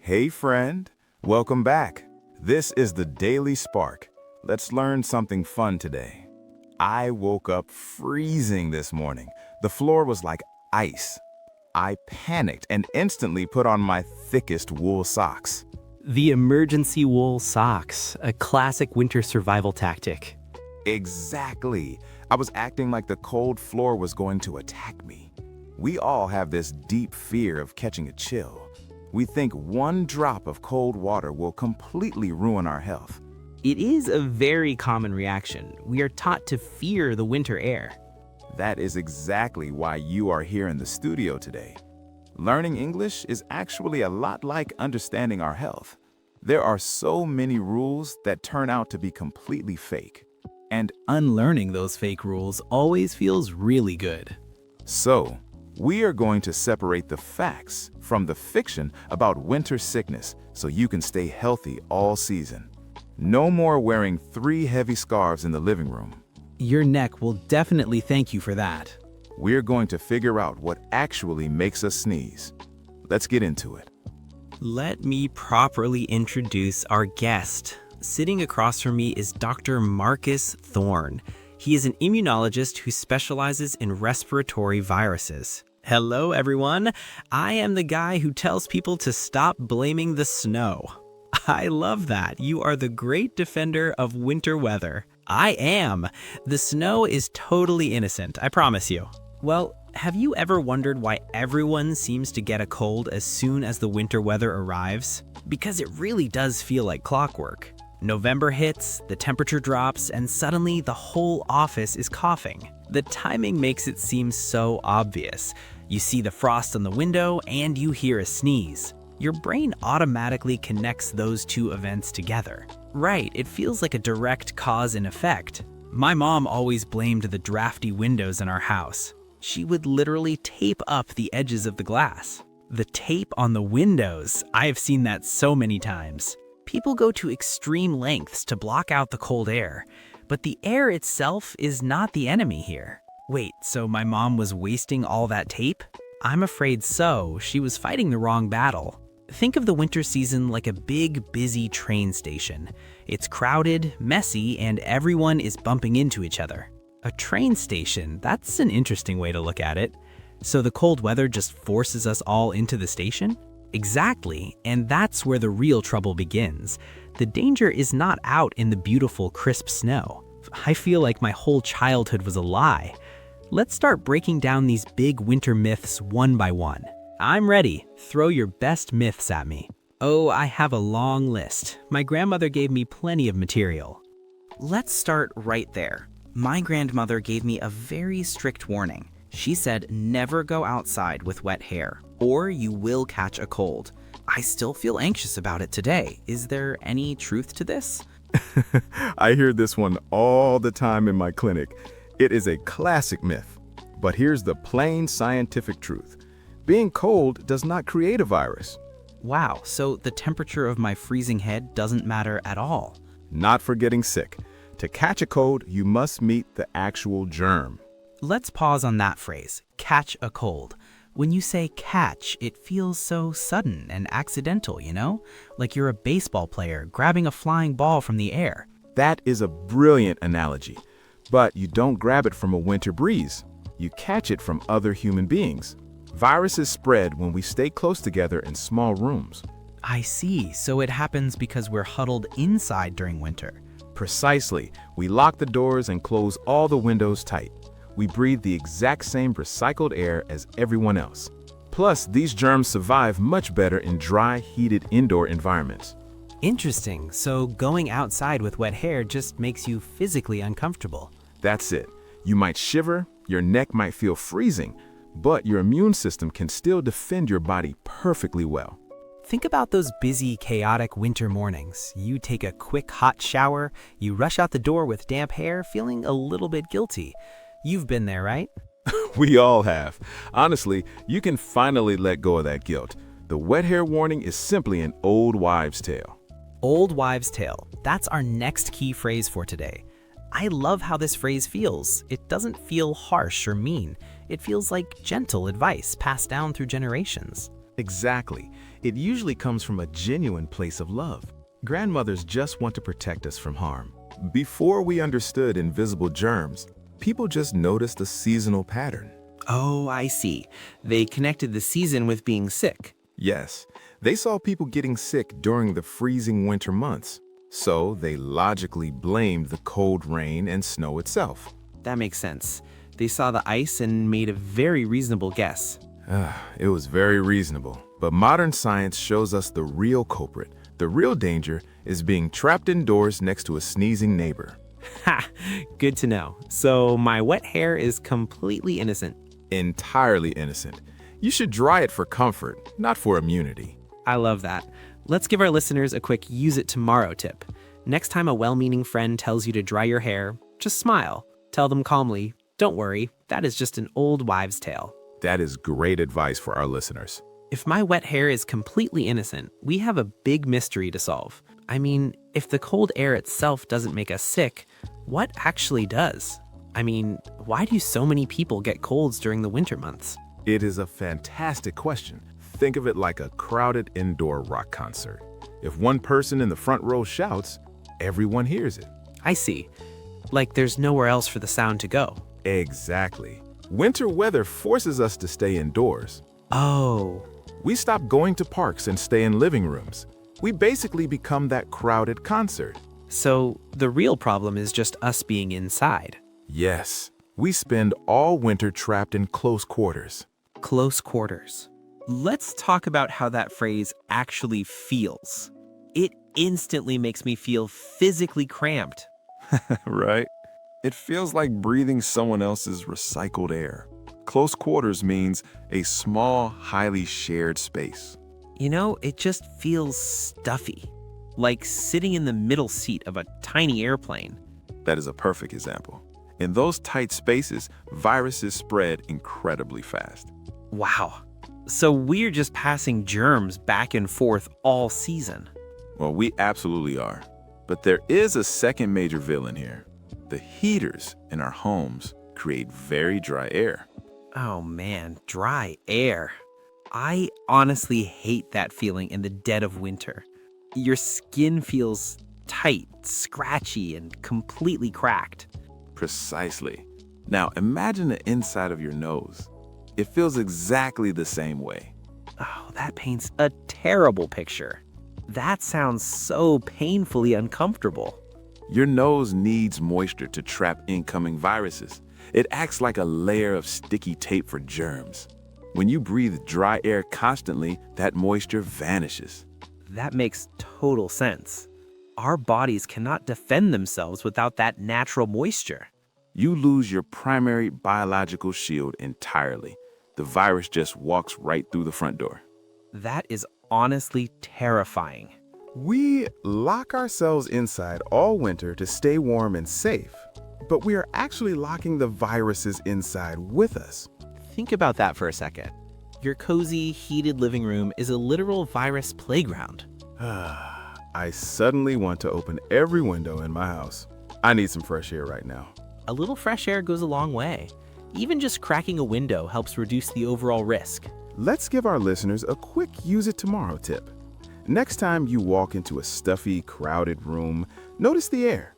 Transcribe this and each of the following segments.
Hey friend, welcome back. This is the Daily Spark. Let's learn something fun today. I woke up freezing this morning. The floor was like ice. I panicked and instantly put on my thickest wool socks. The emergency wool socks, a classic winter survival tactic. Exactly. I was acting like the cold floor was going to attack me. We all have this deep fear of catching a chill. We think one drop of cold water will completely ruin our health. It is a very common reaction. We are taught to fear the winter air. That is exactly why you are here in the studio today. Learning English is actually a lot like understanding our health. There are so many rules that turn out to be completely fake. And Unlearning those fake rules always feels really good. so, we are going to separate the facts from the fiction about winter sickness so you can stay healthy all season. No more wearing 3 heavy scarves in the living room. Your neck will definitely thank you for that. We're going to figure out what actually makes us sneeze. Let's get into it. Let me properly introduce our guest. Sitting across from me is Dr. Marcus Thorne. He is an immunologist who specializes in respiratory viruses. Hello, everyone. I am the guy who tells people to stop blaming the snow. I love that. You are the great defender of winter weather. I am. The snow is totally innocent, I promise you. Well, have you ever wondered why everyone seems to get a cold as soon as the winter weather arrives? Because it really does feel like clockwork. November hits, the temperature drops, and suddenly the whole office is coughing. The timing makes it seem so obvious. You see the frost on the window and you hear a sneeze. Your brain automatically connects those two events together. Right, it feels like a direct cause and effect. My mom always blamed the drafty windows in our house. She would literally tape up the edges of the glass. The tape on the windows, I have seen that so many times. People go to extreme lengths to block out the cold air, but the air itself is not the enemy here. Wait, so my mom was wasting all that tape? I'm afraid so. She was fighting the wrong battle. Think of the winter season like a big, busy train station. It's crowded, messy, and everyone is bumping into each other. A train station, that's an interesting way to look at it. So the cold weather just forces us all into the station? Exactly, and that's where the real trouble begins. The danger is not out in the beautiful, crisp snow. I feel like my whole childhood was a lie. Let's start breaking down these big winter myths one by one. I'm ready. Throw your best myths at me. Oh, I have a long list. My grandmother gave me plenty of material. Let's start right there. My grandmother gave me a very strict warning. She said never go outside with wet hair, or you will catch a cold. I still feel anxious about it today. Is there any truth to this? I hear this one all the time in my clinic. It is a classic myth. But here's the plain scientific truth. Being cold does not create a virus. Wow, so the temperature of my freezing head doesn't matter at all. Not for getting sick. To catch a cold, you must meet the actual germ. Let's pause on that phrase, catch a cold. When you say catch, it feels so sudden and accidental, you know? Like you're a baseball player grabbing a flying ball from the air. That is a brilliant analogy. But you don't grab it from a winter breeze. You catch it from other human beings. Viruses spread when we stay close together in small rooms. I see, so it happens because we're huddled inside during winter. Precisely. We lock the doors and close all the windows tight. We breathe the exact same recycled air as everyone else. Plus, these germs survive much better in dry, heated indoor environments. Interesting, so going outside with wet hair just makes you physically uncomfortable. That's it. You might shiver, your neck might feel freezing, but your immune system can still defend your body perfectly well. Think about those busy, chaotic winter mornings. You take a quick hot shower, you rush out the door with damp hair, feeling a little bit guilty. You've been there, right? We all have. Honestly, you can finally let go of that guilt. The wet hair warning is simply an old wives' tale. Old wives' tale. That's our next key phrase for today. I love how this phrase feels. It doesn't feel harsh or mean. It feels like gentle advice passed down through generations. Exactly. It usually comes from a genuine place of love. Grandmothers just want to protect us from harm. Before we understood invisible germs, people just noticed a seasonal pattern. Oh, I see. They connected the season with being sick. Yes, they saw people getting sick during the freezing winter months, so they logically blamed the cold rain and snow itself. That makes sense. They saw the ice and made a very reasonable guess. It was very reasonable, but modern science shows us the real culprit. The real danger is being trapped indoors next to a sneezing neighbor. Ha! Good to know. So my wet hair is completely innocent. Entirely innocent. You should dry it for comfort, not for immunity. I love that. Let's give our listeners a quick use it tomorrow tip. Next time a well-meaning friend tells you to dry your hair, just smile. Tell them calmly, don't worry, that is just an old wives' tale. That is great advice for our listeners. If my wet hair is completely innocent, we have a big mystery to solve. I mean, if the cold air itself doesn't make us sick, what actually does? I mean, why do so many people get colds during the winter months? It is a fantastic question. Think of it like a crowded indoor rock concert. If one person in the front row shouts, everyone hears it. I see. Like there's nowhere else for the sound to go. Exactly. Winter weather forces us to stay indoors. Oh. We stop going to parks and stay in living rooms. We basically become that crowded concert. So the real problem is just us being inside. Yes, we spend all winter trapped in close quarters. Close quarters. Let's talk about how that phrase actually feels. It instantly makes me feel physically cramped. Right? It feels like breathing someone else's recycled air. Close quarters means a small, highly shared space. You know, it just feels stuffy. Like sitting in the middle seat of a tiny airplane. That is a perfect example. In those tight spaces, viruses spread incredibly fast. Wow. So we're just passing germs back and forth all season. Well, we absolutely are. But there is a second major villain here. The heaters in our homes create very dry air. Oh man, dry air. I honestly hate that feeling in the dead of winter. Your skin feels tight, scratchy, and completely cracked. Precisely. Now imagine the inside of your nose. It feels exactly the same way. Oh, that paints a terrible picture. That sounds so painfully uncomfortable. Your nose needs moisture to trap incoming viruses. It acts like a layer of sticky tape for germs. When you breathe dry air constantly, that moisture vanishes. That makes total sense. Our bodies cannot defend themselves without that natural moisture. You lose your primary biological shield entirely. The virus just walks right through the front door. That is honestly terrifying. We lock ourselves inside all winter to stay warm and safe, but we are actually locking the viruses inside with us. Think about that for a second. Your cozy, heated living room is a literal virus playground. I suddenly want to open every window in my house. I need some fresh air right now. A little fresh air goes a long way. Even just cracking a window helps reduce the overall risk. Let's give our listeners a quick use it tomorrow tip. Next time you walk into a stuffy, crowded room, notice the air.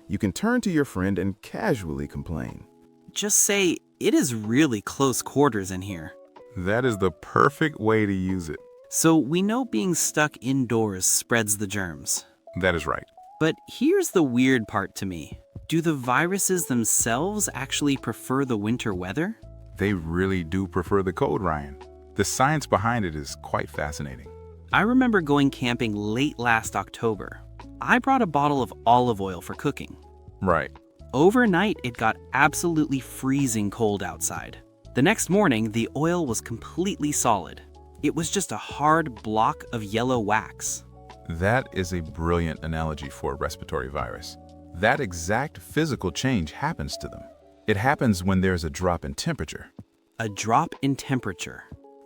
You can turn to your friend and casually complain. Just say, it is really close quarters in here. That is the perfect way to use it. So we know being stuck indoors spreads the germs. That is right. But here's the weird part to me. Do the viruses themselves actually prefer the winter weather? They really do prefer the cold, Ryan. The science behind it is quite fascinating. I remember going camping late last October. I brought a bottle of olive oil for cooking. Right. Overnight, it got absolutely freezing cold outside. The next morning, the oil was completely solid. It was just a hard block of yellow wax. That is a brilliant analogy for a respiratory virus. That exact physical change happens to them. It happens when there's a drop in temperature. A drop in temperature.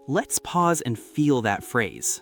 Let's pause and feel that phrase.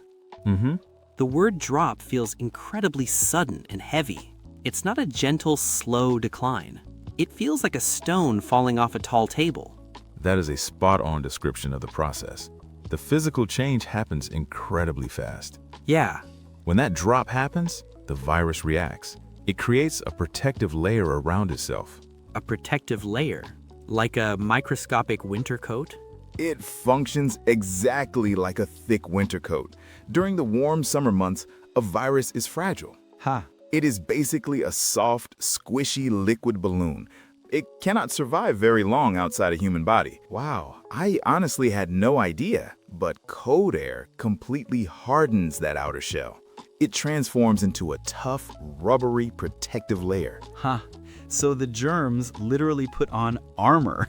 The word drop feels incredibly sudden and heavy. It's not a gentle, slow decline. It feels like a stone falling off a tall table. That is a spot-on description of the process. The physical change happens incredibly fast. Yeah, When that drop happens, the virus reacts. It creates a protective layer around itself. a protective layer, like a microscopic winter coat. It functions exactly like a thick winter coat. During the warm summer months, a virus is fragile. Huh. It is basically a soft, squishy liquid balloon. It cannot survive very long outside a human body. Wow, I honestly had no idea, but cold air completely hardens that outer shell. It transforms into a tough, rubbery, protective layer. Huh. So the germs literally put on armor.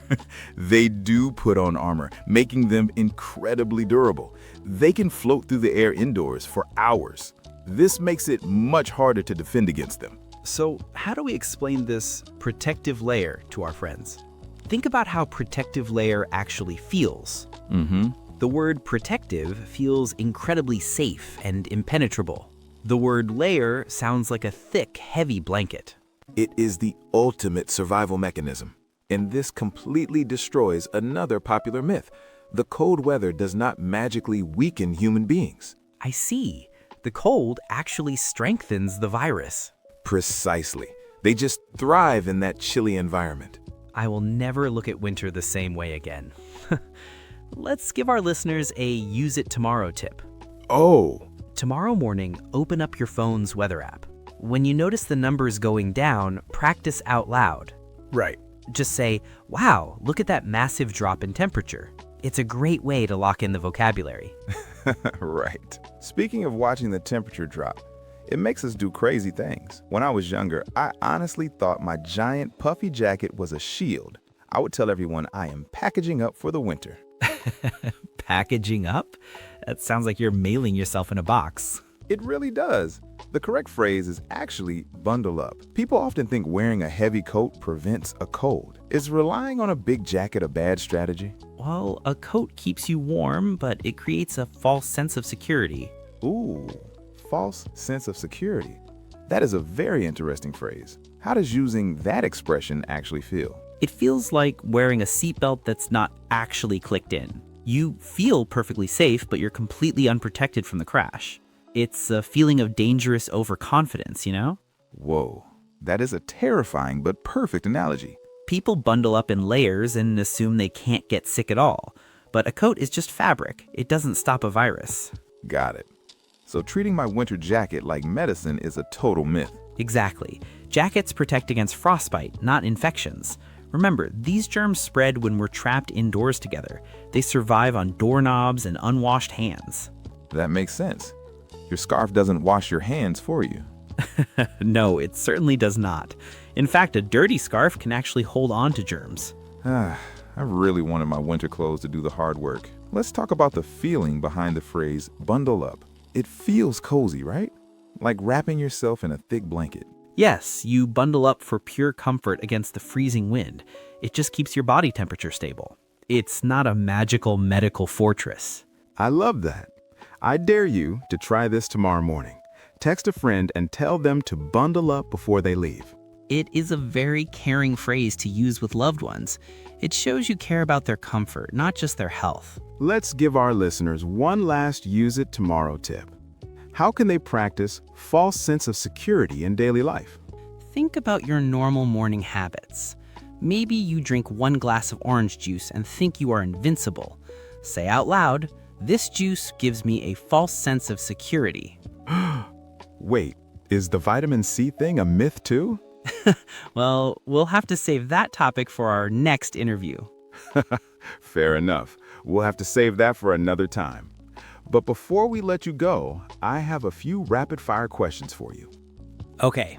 They do put on armor, making them incredibly durable. They can float through the air indoors for hours. This makes it much harder to defend against them. So how do we explain this protective layer to our friends? Think about how protective layer actually feels. The word protective feels incredibly safe and impenetrable. The word layer sounds like a thick, heavy blanket. It is the ultimate survival mechanism. And this completely destroys another popular myth. The cold weather does not magically weaken human beings. I see. The cold actually strengthens the virus. Precisely. They just thrive in that chilly environment. I will never look at winter the same way again. Let's give our listeners a use it tomorrow tip. Oh, Tomorrow morning, open up your phone's weather app. When you notice the numbers going down, practice out loud. right. Just say, wow, look at that massive drop in temperature. It's a great way to lock in the vocabulary. Right. Speaking of watching the temperature drop, it makes us do crazy things. When I was younger, I honestly thought my giant puffy jacket was a shield. I would tell everyone I am packaging up for the winter. Packaging up? That sounds like you're mailing yourself in a box. It really does. The correct phrase is actually bundle up. People often think wearing a heavy coat prevents a cold. Is relying on a big jacket a bad strategy? Well, a coat keeps you warm, but it creates a false sense of security. Ooh, false sense of security. That is a very interesting phrase. How does using that expression actually feel? It feels like wearing a seatbelt that's not actually clicked in. You feel perfectly safe, but you're completely unprotected from the crash. It's a feeling of dangerous overconfidence, you know? Whoa, that is a terrifying but perfect analogy. People bundle up in layers and assume they can't get sick at all. But a coat is just fabric. It doesn't stop a virus. Got it. So treating my winter jacket like medicine is a total myth. Exactly. Jackets protect against frostbite, not infections. Remember, these germs spread when we're trapped indoors together. They survive on doorknobs and unwashed hands. That makes sense. Your scarf doesn't wash your hands for you. No, it certainly does not. In fact, a dirty scarf can actually hold on to germs. I really wanted my winter clothes to do the hard work. Let's talk about the feeling behind the phrase bundle up. It feels cozy, right? Like wrapping yourself in a thick blanket. Yes, you bundle up for pure comfort against the freezing wind. It just keeps your body temperature stable. It's not a magical medical fortress. I love that. I dare you to try this tomorrow morning. Text a friend and tell them to bundle up before they leave. It is a very caring phrase to use with loved ones. It shows you care about their comfort, not just their health. Let's give our listeners one last use it tomorrow tip. How can they practice false sense of security in daily life? Think about your normal morning habits. Maybe you drink 1 glass of orange juice and think you are invincible. Say out loud, "This juice gives me a false sense of security." Wait, is the vitamin C thing a myth too? Well, we'll have to save that topic for our next interview. Fair enough. We'll have to save that for another time. But before we let you go, I have a few rapid-fire questions for you. Okay,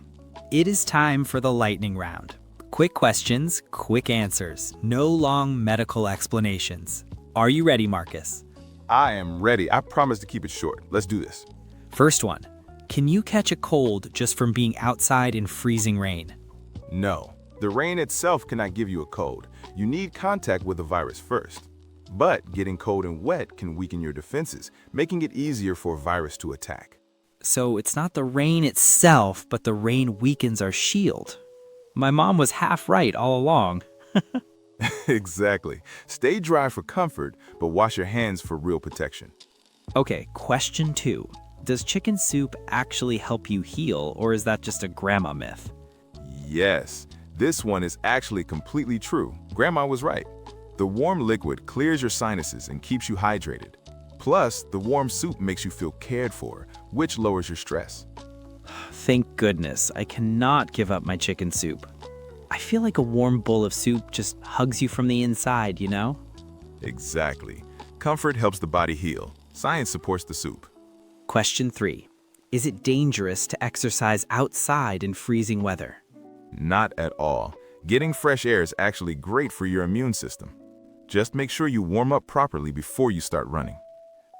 it is time for the lightning round. Quick questions, quick answers. No long medical explanations. Are you ready, Marcus? I am ready. I promise to keep it short. Let's do this. First one. Can you catch a cold just from being outside in freezing rain? No, the rain itself cannot give you a cold. You need contact with the virus first. But getting cold and wet can weaken your defenses, making it easier for a virus to attack. So it's not the rain itself, but the rain weakens our shield. My mom was half right all along. Exactly. Stay dry for comfort, but wash your hands for real protection. Okay, question 2. Does chicken soup actually help you heal, or is that just a grandma myth? Yes, this one is actually completely true. Grandma was right. The warm liquid clears your sinuses and keeps you hydrated. Plus, the warm soup makes you feel cared for, which lowers your stress. Thank goodness, I cannot give up my chicken soup. I feel like a warm bowl of soup just hugs you from the inside, you know? Exactly. Comfort helps the body heal. Science supports the soup. Question 3. Is it dangerous to exercise outside in freezing weather? Not at all. Getting fresh air is actually great for your immune system. Just make sure you warm up properly before you start running.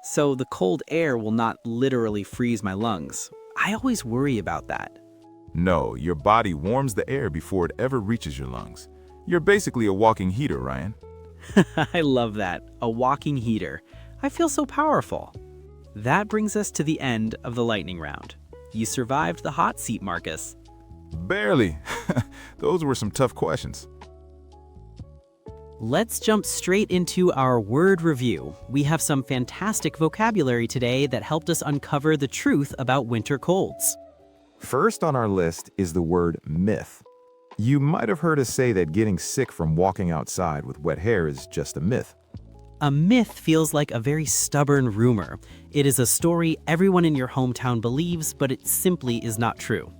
So the cold air will not literally freeze my lungs. I always worry about that. No, your body warms the air before it ever reaches your lungs. You're basically a walking heater, Ryan. I love that. A walking heater. I feel so powerful. That brings us to the end of the lightning round. You survived the hot seat, Marcus. Barely. Those were some tough questions. Let's jump straight into our word review. We have some fantastic vocabulary today that helped us uncover the truth about winter colds. First on our list is the word myth. You might have heard us say that getting sick from walking outside with wet hair is just a myth. A myth feels like a very stubborn rumor. It is a story everyone in your hometown believes, but it simply is not true.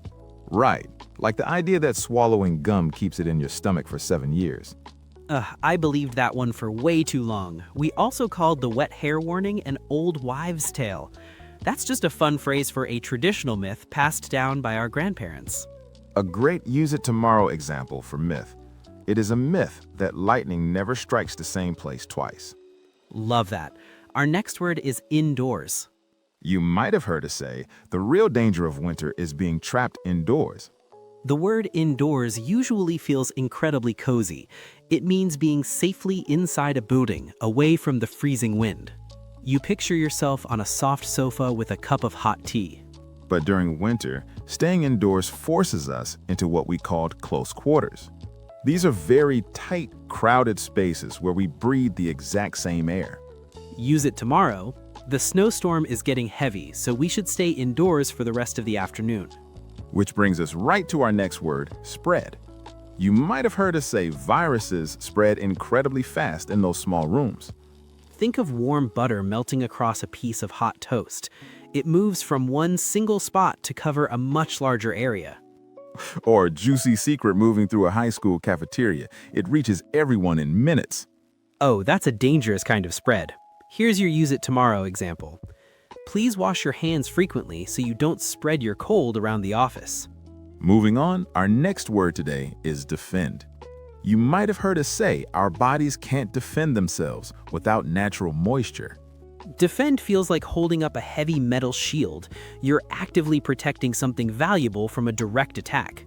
Right, like the idea that swallowing gum keeps it in your stomach for 7 years. I believed that one for way too long. We also called the wet hair warning an old wives' tale. That's just a fun phrase for a traditional myth passed down by our grandparents. A great use it tomorrow example for myth. It is a myth that lightning never strikes the same place twice. Love that. Our next word is indoors. You might have heard us say the real danger of winter is being trapped indoors. The word indoors usually feels incredibly cozy. It means being safely inside a building, away from the freezing wind. You picture yourself on a soft sofa with a cup of hot tea. But during winter, staying indoors forces us into what we called close quarters. These are very tight, crowded spaces where we breathe the exact same air. Use it tomorrow. The snowstorm is getting heavy, so we should stay indoors for the rest of the afternoon. Which brings us right to our next word, spread. You might have heard us say viruses spread incredibly fast in those small rooms. Think of warm butter melting across a piece of hot toast. It moves from one single spot to cover a much larger area. Or a juicy secret moving through a high school cafeteria. It reaches everyone in minutes. Oh, that's a dangerous kind of spread. Here's your use it tomorrow example. Please wash your hands frequently so you don't spread your cold around the office. Moving on, our next word today is defend. You might have heard us say our bodies can't defend themselves without natural moisture. Defend feels like holding up a heavy metal shield. You're actively protecting something valuable from a direct attack.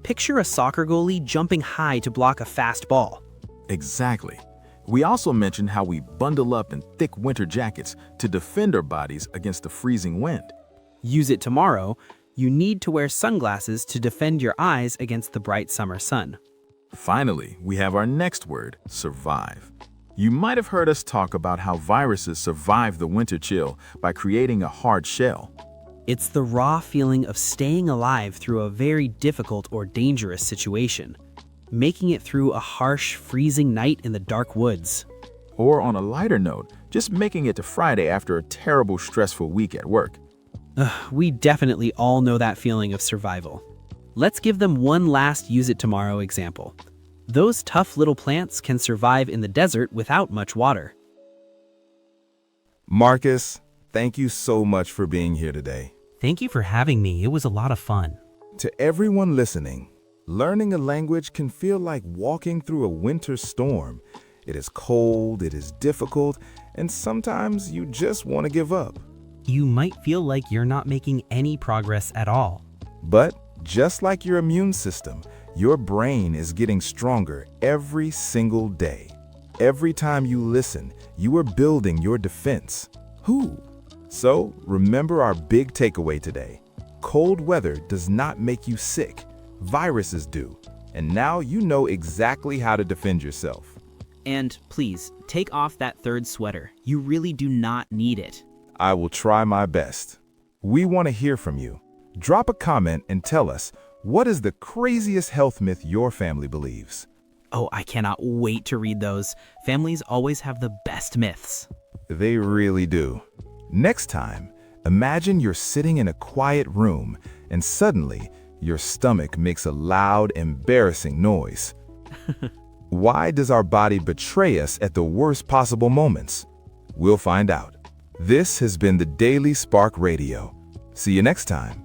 Picture a soccer goalie jumping high to block a fast ball. Exactly. We also mentioned how we bundle up in thick winter jackets to defend our bodies against the freezing wind. Use it tomorrow. You need to wear sunglasses to defend your eyes against the bright summer sun. Finally, we have our next word, survive. You might have heard us talk about how viruses survive the winter chill by creating a hard shell. It's the raw feeling of staying alive through a very difficult or dangerous situation. Making it through a harsh, freezing night in the dark woods. Or on a lighter note, just making it to Friday after a terrible, stressful week at work. We definitely all know that feeling of survival. Let's give them one last use it tomorrow example. Those tough little plants can survive in the desert without much water. Marcus, thank you so much for being here today. Thank you for having me. It was a lot of fun. To everyone listening, learning a language can feel like walking through a winter storm. It is cold, it is difficult, and sometimes you just want to give up. You might feel like you're not making any progress at all. But just like your immune system, your brain is getting stronger every single day. Every time you listen, you are building your defense. So remember our big takeaway today. Cold weather does not make you sick. Viruses do. And now you know exactly how to defend yourself. And please, take off that third sweater. You really do not need it. I will try my best. We want to hear from you. Drop a comment and tell us, what is the craziest health myth your family believes? Oh, I cannot wait to read those. Families always have the best myths. They really do. Next time, imagine you're sitting in a quiet room and suddenly your stomach makes a loud, embarrassing noise. Why does our body betray us at the worst possible moments? We'll find out. This has been the Daily Spark Radio. See you next time.